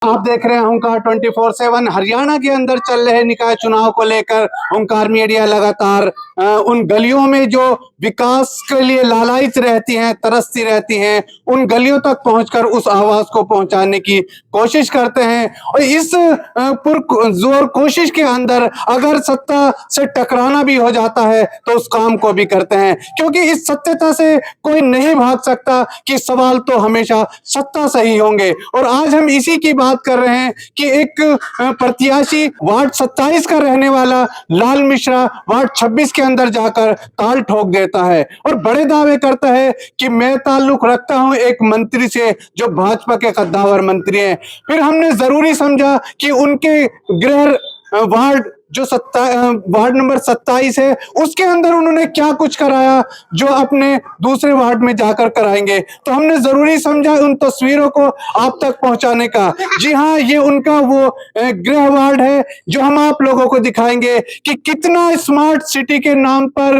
आप देख रहे हैं हुंकार 24/7। हरियाणा के अंदर चल रहे निकाय चुनाव को लेकर हुंकार मीडिया लगातार उन गलियों में जो विकास के लिए लालायित रहती हैं, तरसती रहती हैं, उन गलियों तक पहुंचकर उस आवाज को पहुंचाने की कोशिश करते हैं। और इस पुरजोर कोशिश के अंदर अगर सत्ता से टकराना भी हो जाता है तो उस काम को भी करते हैं, क्योंकि इस सत्यता से कोई नहीं भाग सकता कि सवाल तो हमेशा सत्ता से ही होंगे। और आज हम इसी की बात कर रहे हैं कि एक प्रत्याशी वार्ड 27 का रहने वाला लाल मिश्रा वार्ड 26 के अंदर जाकर ताल ठोक देता है और बड़े दावे करता है कि मैं ताल्लुक रखता हूं एक मंत्री से जो भाजपा के कद्दावर मंत्री हैं। फिर हमने जरूरी समझा कि उनके गृह वार्ड जो वार्ड नंबर 27 है उसके अंदर उन्होंने क्या कुछ कराया जो अपने दूसरे वार्ड में जाकर कराएंगे। तो हमने जरूरी समझा उन तस्वीरों को आप तक पहुंचाने का। जी हाँ, ये उनका वो गृह वार्ड है जो हम आप लोगों को दिखाएंगे कि कितना स्मार्ट सिटी के नाम पर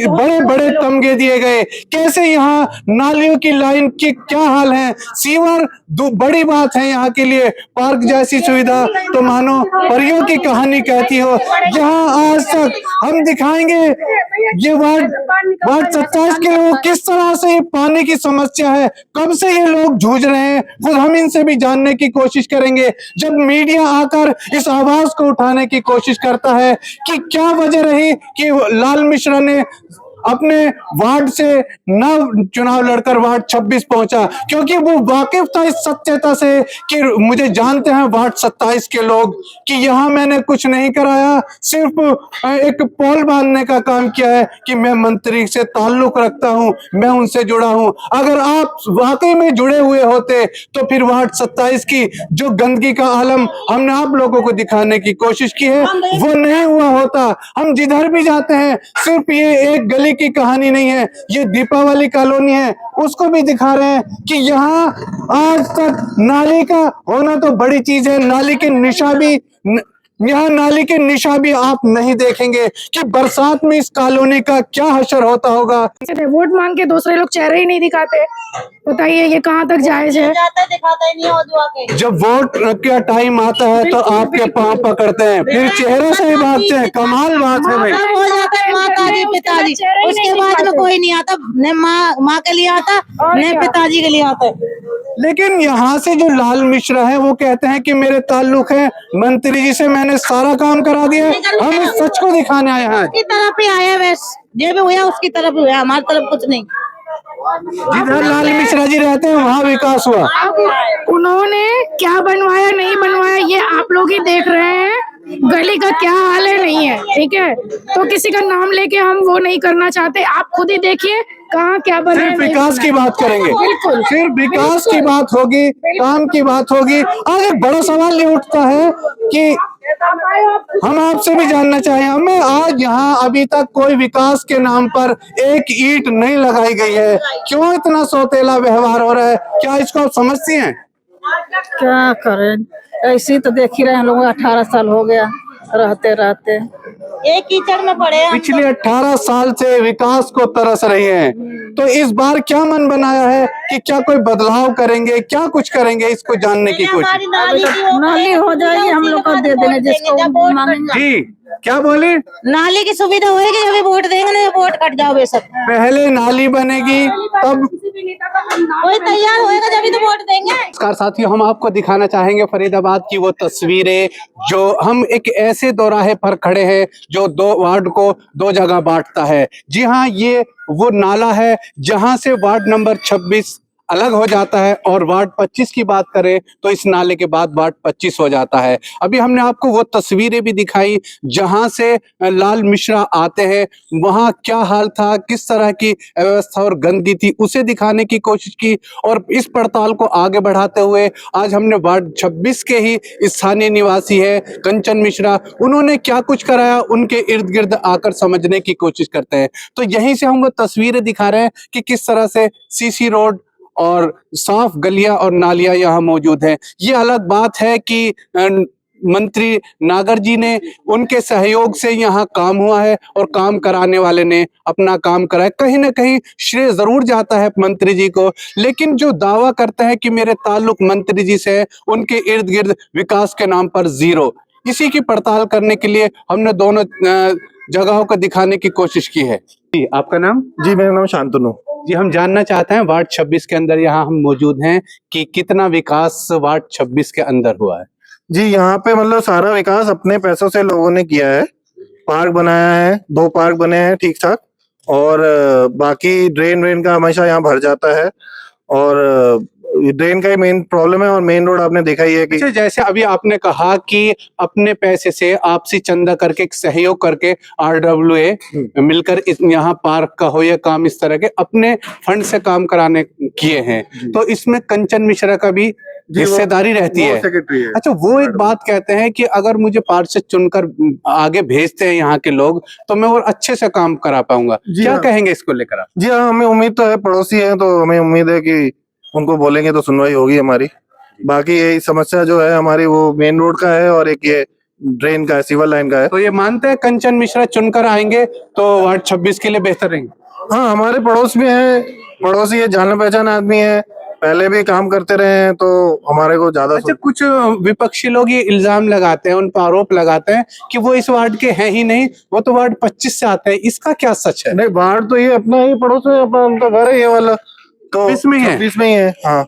बड़े बड़े तमगे दिए गए, कैसे यहाँ नालियों की लाइन की क्या हाल है, सीवर बड़ी बात है यहाँ के लिए, पार्क जैसी सुविधा तो मानो परियों की कहानी कहती हो। जहां आज तक हम दिखाएंगे ये वार्ड 27 के लोग किस तरह से पानी की समस्या है, कब से ये लोग जूझ रहे हैं, खुद हम इनसे भी जानने की कोशिश करेंगे। जब मीडिया आकर इस आवाज को उठाने की कोशिश करता है कि क्या वजह रही कि लाल मिश्रा ने अपने वार्ड से न चुनाव लड़कर वार्ड 26 पहुंचा, क्योंकि वो वाकिफ था इस सत्यता से कि मुझे जानते हैं वार्ड 27 के लोग कि यहाँ मैंने कुछ नहीं कराया, सिर्फ एक पोल बांधने का काम किया है कि मैं मंत्री से ताल्लुक रखता हूं, मैं उनसे जुड़ा हूं। अगर आप वाकई में जुड़े हुए होते तो फिर वार्ड 27 की जो गंदगी का आलम हमने आप लोगों को दिखाने की कोशिश की है वो नहीं हुआ होता। हम जिधर भी जाते हैं सिर्फ ये एक गली की कहानी नहीं है, ये दीपावली कॉलोनी है, उसको भी दिखा रहे हैं कि यहाँ आज तक नाली का होना तो बड़ी चीज है, नाली के निशा भी यहाँ नाली के निशा भी आप नहीं देखेंगे कि बरसात में इस कॉलोनी का क्या हशर होता होगा। वोट मांग के दूसरे लोग चेहरे ही नहीं दिखाते, बताइए ये कहाँ तक जायज है? दिखाता ही नहीं। जब वोट का टाइम आता है तो आपके पांव पकड़ते हैं, फिर चेहरे से ही भागते हैं। कमाल बात है भाई। हो जाता है माताजी पिताजी, उसके बाद में कोई नहीं आता, न माँ के लिए आता न पिताजी के लिए आता है। लेकिन यहाँ से जो लाल मिश्रा है वो कहते हैं कि मेरे ताल्लुक है मंत्री जी से, मैंने सारा काम करा दिया, हम इस सच को दिखाने आए हैं। उसकी तरफ ही आए, वैसे जो भी हुआ उसकी तरफ हुआ, हमारी तरफ कुछ नहीं। जिधर लाल मिश्रा जी रहते हैं वहाँ विकास हुआ। उन्होंने क्या बनवाया नहीं बनवाया ये आप लोग ही देख रहे हैं, गली का क्या हाल है नहीं है, ठीक है? तो किसी का नाम लेके हम वो नहीं करना चाहते, आप खुद ही देखिए कहाँ क्या बना। सिर्फ विकास की बात करेंगे, बिल्कुल सिर्फ विकास की बात होगी, काम की बात होगी। आज एक बड़ा सवाल ये उठता है कि हम आपसे भी जानना चाहें, हमें आज यहाँ अभी तक कोई विकास के नाम पर एक ईंट नहीं लगाई गई है, क्यों इतना सौतेला व्यवहार हो रहा है? क्या इसको आप समझती हैं? क्या करें, ऐसी तो देख ही रहे हैं लोग, 18 साल हो गया रहते रहते एक कीचड़ में पड़े हैं। पिछले 18 साल से विकास को तरस रही हैं, तो इस बार क्या मन बनाया है कि क्या कोई बदलाव करेंगे, क्या कुछ करेंगे, इसको जानने की कोशिश। नाली हो जाएगी, हम लोग को दे देंगे जिसको मांगेंगे। जी क्या बोले? नाली की सुविधा होगी जब वोट देंगे, ना वोट कट जाओ बेशक। पहले नाली बनेगी तब कोई तैयार होएगा जब ही तो वोट देंगे। नमस्कार साथियों, हम आपको दिखाना चाहेंगे फरीदाबाद की वो तस्वीरें जो हम एक ऐसे दोराहे पर खड़े हैं जो दो वार्ड को दो जगह बांटता है। जी हाँ, ये वो नाला है जहां से वार्ड नंबर 26 अलग हो जाता है और वार्ड 25 की बात करें तो इस नाले के बाद वार्ड 25 हो जाता है। अभी हमने आपको वो तस्वीरें भी दिखाई जहां से लाल मिश्रा आते हैं, वहां क्या हाल था, किस तरह की व्यवस्था और गंदगी थी, उसे दिखाने की कोशिश की। और इस पड़ताल को आगे बढ़ाते हुए आज हमने वार्ड 26 के ही स्थानीय निवासी है कंचन मिश्रा, उन्होंने क्या कुछ कराया उनके इर्द गिर्द आकर समझने की कोशिश करते हैं। तो यहीं से हम वो तस्वीरें दिखा रहे हैं कि किस तरह से सीसी रोड और साफ गलियां और नालियां यहाँ मौजूद हैं। ये अलग बात है कि मंत्री नागर जी ने, उनके सहयोग से यहाँ काम हुआ है और काम कराने वाले ने अपना काम करा है। कहीं ना कहीं श्रेय जरूर जाता है मंत्री जी को, लेकिन जो दावा करते हैं कि मेरे ताल्लुक मंत्री जी से है, उनके इर्द गिर्द विकास के नाम पर जीरो। इसी की पड़ताल करने के लिए हमने दोनों जगहों को दिखाने की कोशिश की है। जी, आपका नाम? जी, मेरा नाम शांतनु। जी, हम जानना चाहते हैं वार्ड 26 के अंदर यहाँ हम मौजूद हैं कि कितना विकास वार्ड 26 के अंदर हुआ है? जी, यहाँ पे मतलब सारा विकास अपने पैसों से लोगों ने किया है। पार्क बनाया है, 2 पार्क बने हैं ठीक ठाक, और बाकी ड्रेन का हमेशा यहाँ भर जाता है, और ड्रेन का ही मेन प्रॉब्लम है। और मेन रोड आपने देखा ही है कि अच्छा, जैसे अभी आपने कहा कि अपने पैसे से आपसी चंदा करके, एक सहयोग करके RWA मिलकर यहाँ पार्क का हो या काम इस तरह के अपने फंड से काम कराने किए हैं, तो इसमें कंचन मिश्रा का भी हिस्सेदारी रहती है। सेक्रेटरी है। अच्छा, वो एक बात कहते हैं कि अगर मुझे पार्षद चुनकर आगे भेजते हैं यहाँ के लोग, तो मैं और अच्छे से काम करा पाऊंगा। क्या हाँ। कहेंगे इसको लेकर आप? जी हाँ, हमें उम्मीद तो है, पड़ोसी है तो हमें उम्मीद है कि उनको बोलेंगे तो सुनवाई होगी हमारी। बाकी यही समस्या जो है हमारी, वो मेन रोड का है और एक ये ड्रेन का है, सिविल लाइन का है। तो ये मानते हैं कंचन मिश्रा चुनकर आएंगे तो वार्ड 26 के लिए बेहतर रहेंगे? हाँ, हमारे पड़ोस में है, पड़ोसी है, जान पहचान आदमी है, पहले भी काम करते रहे हैं, तो हमारे को ज्यादा अच्छा, कुछ विपक्षी लोग ये इल्जाम लगाते हैं, उन पर आरोप लगाते हैं कि वो इस वार्ड के हैं ही नहीं, वो तो वार्ड 25 से आते हैं। इसका क्या सच है? नहीं, वार्ड तो ये अपना ही पड़ोस में, अपना उनका घर है ये वाला, तो 26 में ही है? 26 में ही है। हाँ,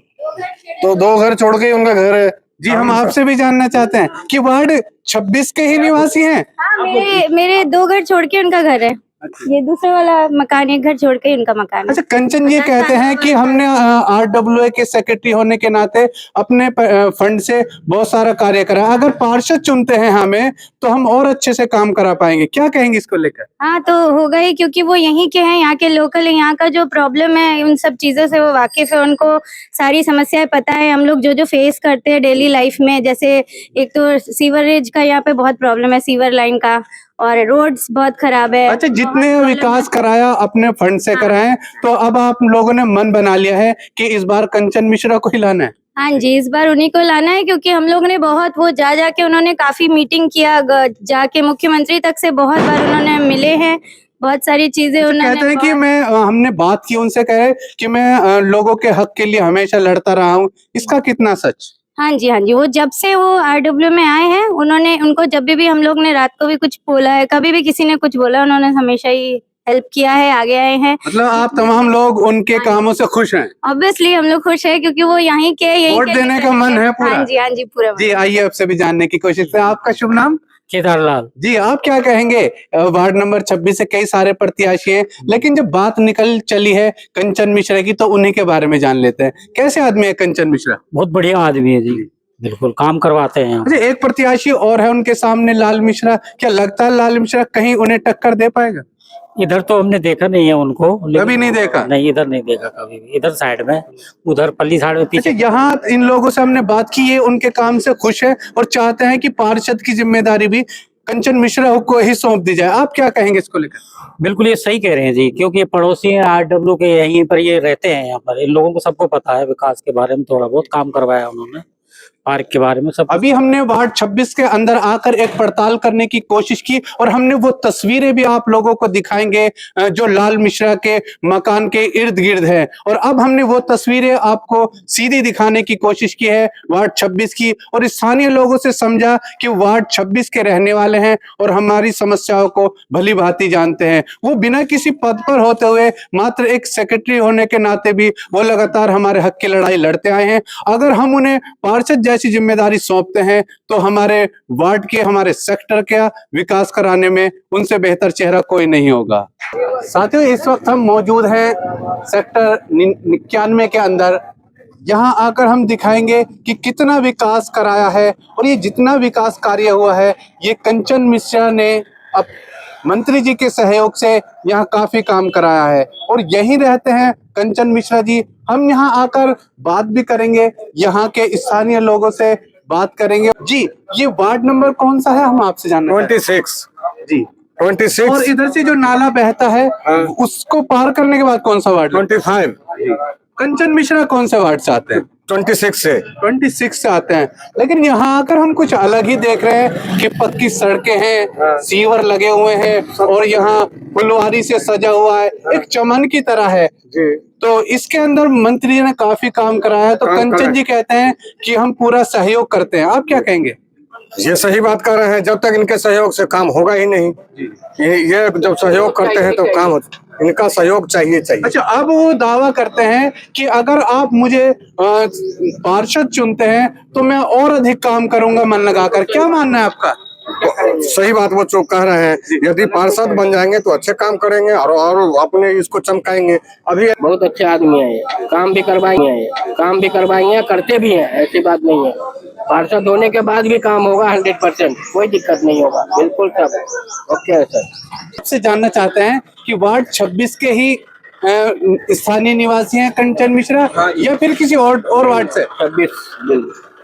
तो 2 घर छोड़ के ही उनका घर है। जी, हम आपसे भी जानना चाहते हैं कि वार्ड 26 के ही निवासी हैं? हाँ, मेरे 2 घर छोड़ के उनका घर है। ये दूसरे वाला मकान, एक घर छोड़ के इनका मकान है। अच्छा, कंचन ये कहते हैं कि हमने RWA के सेक्रेटरी होने के नाते अपने फंड से बहुत सारा कार्य करा। अगर पार्षद चुनते हैं हमें तो हम और अच्छे से काम करा पाएंगे। क्या कहेंगे इसको लेकर? हाँ, तो होगा ही, क्योंकि वो यहीं के हैं, यहाँ के लोकल है। यहाँ का जो प्रॉब्लम है उन सब चीजों से वो वाकिफ है, उनको सारी समस्याएं पता है। हम लोग जो जो फेस करते हैं डेली लाइफ में, जैसे एक तो सीवरेज का यहाँ पे बहुत प्रॉब्लम है, सीवर लाइन का, और रोड्स बहुत खराब है। अच्छा, जितने विकास कराया अपने फंड से कराएं, तो अब आप लोगों ने मन बना लिया है कि इस बार कंचन मिश्रा को ही लाना है? हाँ जी, इस बार उन्हीं को लाना है, क्योंकि हम लोग ने बहुत वो जाके उन्होंने काफी मीटिंग किया, जाके मुख्यमंत्री तक से बहुत बार उन्होंने मिले हैं, बहुत सारी चीजें उन्होंने। कहते हैं कि हमने बात की उनसे, कहे कि मैं लोगों के हक के लिए हमेशा लड़ता रहा हूँ। इसका कितना सच? हाँ जी, वो जब से वो RW में आए हैं, उनको जब भी हम लोग ने रात को भी कुछ बोला है, कभी भी किसी ने कुछ बोला, उन्होंने हमेशा ही हेल्प किया है, आगे आए हैं। मतलब आप तमाम लोग उनके कामों से खुश हैं? ऑब्वियसली हम लोग खुश है, क्योंकि वो यहीं के, यहीं वोट देने का मन है पूरा? हाँ जी पूरा। जी, आइए आपसे भी जानने की कोशिश करें। आपका शुभ नाम? केदारलाल। जी, आप क्या कहेंगे? वार्ड नंबर 26 से कई सारे प्रत्याशी हैं, लेकिन जब बात निकल चली है कंचन मिश्रा की, तो उन्हीं के बारे में जान लेते हैं। कैसे आदमी है कंचन मिश्रा? बहुत बढ़िया आदमी है जी, बिल्कुल काम करवाते हैं। अच्छा, एक प्रत्याशी और है उनके सामने, लाल मिश्रा। क्या लगता है लाल मिश्रा कहीं उन्हें टक्कर दे पाएगा? इधर तो हमने देखा नहीं है उनको, कभी नहीं देखा? नहीं, इधर नहीं देखा कभी भी। इधर साइड में, उधर पल्ली साइड में पीछे। अच्छा, यहाँ इन लोगों से हमने बात की, ये उनके काम से खुश है और चाहते हैं कि पार्षद की जिम्मेदारी भी कंचन मिश्रा को ही सौंप दी जाए। आप क्या कहेंगे इसको लेकर? बिल्कुल, ये सही कह रहे हैं जी, क्योंकि ये पड़ोसी हैं RW के, यहीं पर ये रहते हैं। यहाँ पर इन लोगों को सबको पता है विकास के बारे में, थोड़ा बहुत काम करवाया उन्होंने, पार्क के बारे में सब। अभी हमने वार्ड 26 के अंदर आकर एक पड़ताल करने की कोशिश की और हमने वो तस्वीरें भी आप लोगों को दिखाएंगे जो लाल मिश्रा के मकान के इर्द गिर्द है। और अब हमने वो तस्वीरें आपको सीधी दिखाने की कोशिश की है वार्ड 26 की, और स्थानीय लोगों से समझा कि वार्ड 26 के रहने वाले हैं और हमारी समस्याओं को भली भांति जानते हैं। वो बिना किसी पद पर होते हुए, मात्र एक सेक्रेटरी होने के नाते भी वो लगातार हमारे हक की लड़ाई लड़ते आए हैं। अगर हम उन्हें पार्षद ऐसी जिम्मेदारी सौंपते हैं तो हमारे वार्ड के, हमारे सेक्टर का विकास कराने में उनसे बेहतर चेहरा कोई नहीं होगा। साथियों, इस वक्त हम मौजूद हैं सेक्टर 91 के अंदर। यहाँ आकर हम दिखाएंगे कि कितना विकास कराया है, और ये जितना विकास कार्य हुआ है ये कंचन मिश्रा ने अब मंत्री जी के सहयोग से यहाँ काफी काम कराया है, और यहीं रहते हैं कंचन मिश्रा जी। हम यहाँ आकर बात भी करेंगे, यहाँ के स्थानीय लोगों से बात करेंगे। जी, ये वार्ड नंबर कौन सा है, हम आपसे जानना 26 जी 26 और इधर से जो नाला बहता है उसको पार करने के बाद कौन सा वार्ड? 25 कंचन मिश्रा कौन सा वार्ड से आते हैं? 26 से 26 से आते हैं, लेकिन यहाँ आकर हम कुछ अलग ही देख रहे हैं कि पक्की सड़कें हैं, सीवर लगे हुए हैं और यहाँ फुलवारी से सजा हुआ है, एक चमन की तरह है। तो इसके अंदर मंत्री ने काफी काम कराया है। तो कंचन जी कहते हैं कि हम पूरा सहयोग करते हैं, आप क्या कहेंगे? ये सही बात कर रहे हैं। जब तक इनके सहयोग से काम होगा ही नहीं, ये जब सहयोग करते हैं तो काम होता, इनका सहयोग चाहिए। अच्छा, अब वो दावा करते हैं कि अगर आप मुझे पार्षद चुनते हैं तो मैं और अधिक काम करूंगा मन लगाकर। क्या मानना है आपका? सही बात वो जो कह रहे हैं, यदि पार्षद बन जाएंगे तो अच्छे काम करेंगे और अपने इसको चमकाएंगे। अभी बहुत अच्छे आदमी है, काम भी करवाएंगे, करते भी हैं, ऐसी बात नहीं है। पार्षद होने के बाद भी काम होगा 100%, कोई दिक्कत नहीं होगा, बिल्कुल सब ओके है सर। आपसे जानना चाहते हैं कि वार्ड 26 के ही स्थानीय निवासी हैं कंचन मिश्रा या फिर किसी और वार्ड से? 26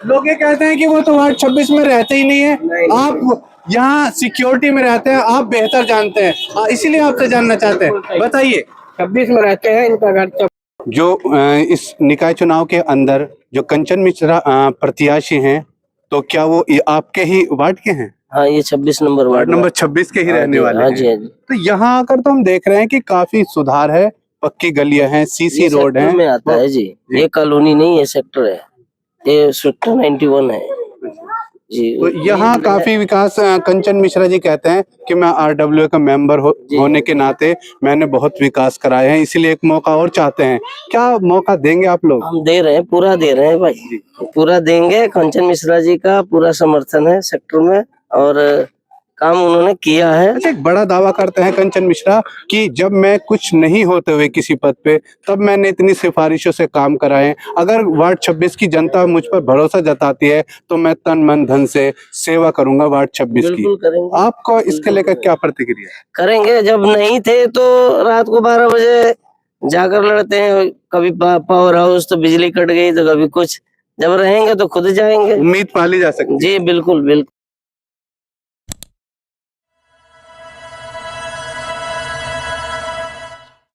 लोग ये कहते हैं कि वो तो वार्ड 26 में रहते ही नहीं है, आप यहाँ सिक्योरिटी में रहते हैं, आप बेहतर जानते हैं, इसीलिए आपसे जानना चाहते हैं, बताइए। 26 में रहते हैं, इनका घर जो इस निकाय चुनाव के अंदर जो कंचन मिश्रा प्रत्याशी हैं, तो क्या वो आपके ही वार्ड के हैं? हाँ, ये 26 नंबर वार्ड नंबर 26 के ही रहने वाले हाँ जी, हैं। तो यहाँ आकर तो हम देख रहे हैं कि काफी सुधार है, पक्की गलियां हैं, सीसी रोड है। में आता है जी, ये कॉलोनी नहीं, ये सेक्टर है, ये सेक्टर 91 है जी। तो यहाँ काफी विकास कंचन मिश्रा जी कहते हैं कि मैं RWA का मेंबर होने के नाते मैंने बहुत विकास कराए हैं, इसीलिए एक मौका और चाहते हैं। क्या मौका देंगे आप लोग? हम दे रहे हैं, पूरा दे रहे हैं भाई, पूरा देंगे। कंचन मिश्रा जी का पूरा समर्थन है सेक्टर में और काम उन्होंने किया है। अच्छा, एक बड़ा दावा करते हैं कंचन मिश्रा कि जब मैं कुछ नहीं होते हुए किसी पद पे, तब मैंने इतनी सिफारिशों से काम कराए। अगर वार्ड 26 की जनता मुझ पर भरोसा जताती है तो मैं तन मन धन से सेवा करूंगा वार्ड 26 की। करेंगे। आपको इसके लेकर क्या प्रतिक्रिया? करेंगे, जब नहीं थे तो रात को 12 बजे जाकर लड़ते हैं, कभी पावर हाउस तो बिजली कट गई तो कभी कुछ, जब रहेंगे तो खुद जाएंगे। उम्मीद पाली जा सकती है। जी बिल्कुल बिल्कुल।